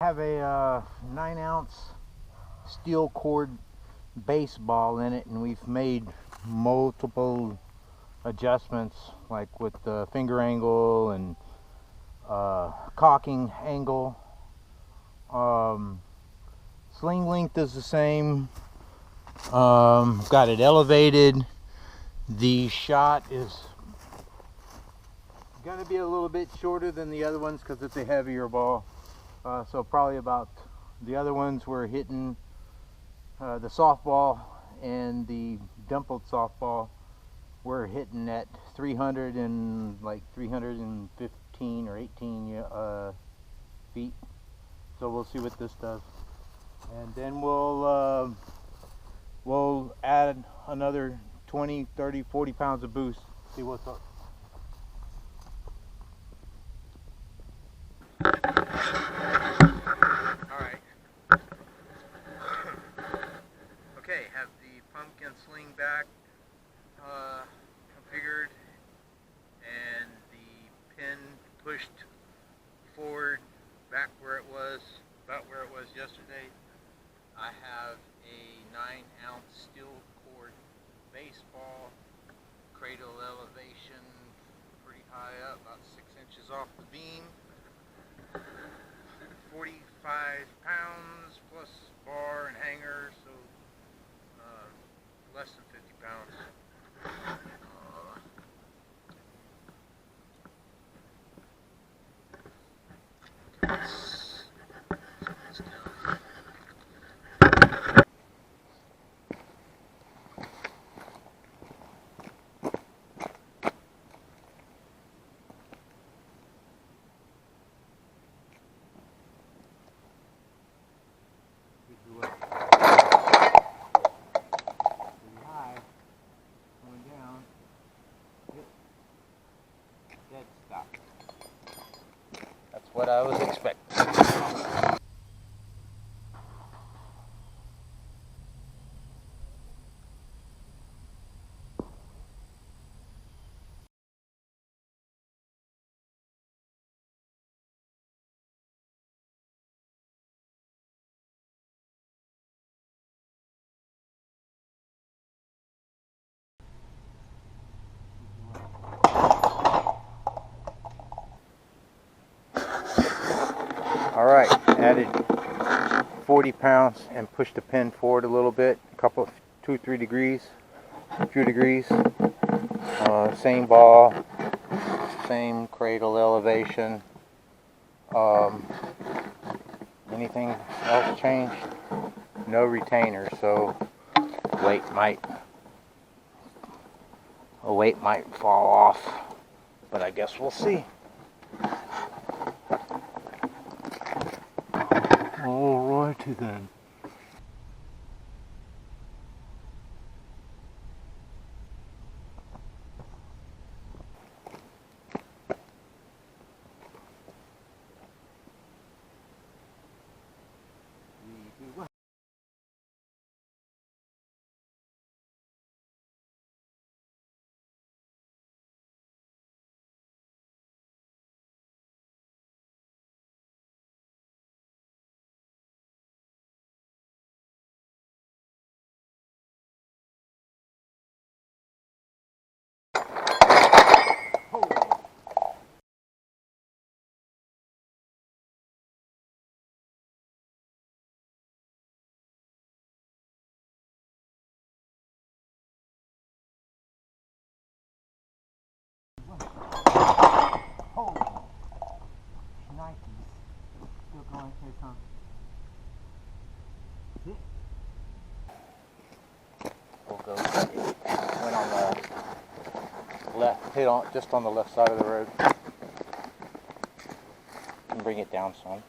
have a 9-ounce steel cord baseball in it, and we've made multiple adjustments, like with the finger angle and cocking angle. Sling length is the same. Got it elevated. The shot is going to be a little bit shorter than the other ones because it's a heavier ball. So probably about, the other ones were hitting the softball, and the dimpled softball we're hitting at 300 and like 315 or 18 feet. So we'll see what this does, and then we'll add another 20, 30, 40 pounds of boost. See what's up. Alright. Okay, have the pumpkin sling back configured, and the pin pushed forward back where it was, about where it was yesterday. I have a 9-ounce steel cord baseball, cradle elevation pretty high up, about 6 inches off the beam, 45 pounds plus bar and hanger, so less than 50 pounds. That's what I was expecting. Alright, added 40 pounds and pushed the pin forward a little bit, a couple, 2-3 degrees, a few degrees. Same ball, same cradle elevation. Anything else changed? No retainer, so a weight might fall off, but I guess we'll see. Alrighty then. Still going, here comes. We'll go. Went on the left, hit on just on the left side of the road. And bring it down some.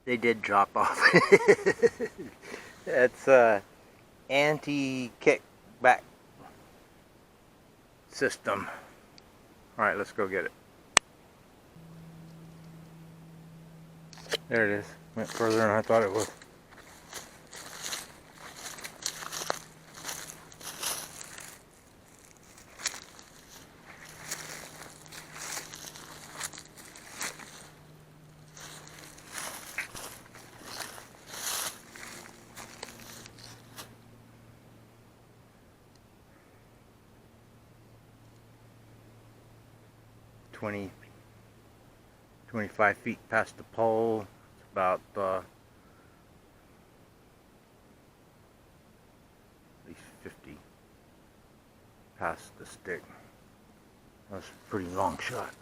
They did drop off. That's anti-kickback system. Alright, let's go get it. There it is. Went further than I thought it would. 25 feet past the pole. It's about at least 50 past the stick. That's a pretty long shot.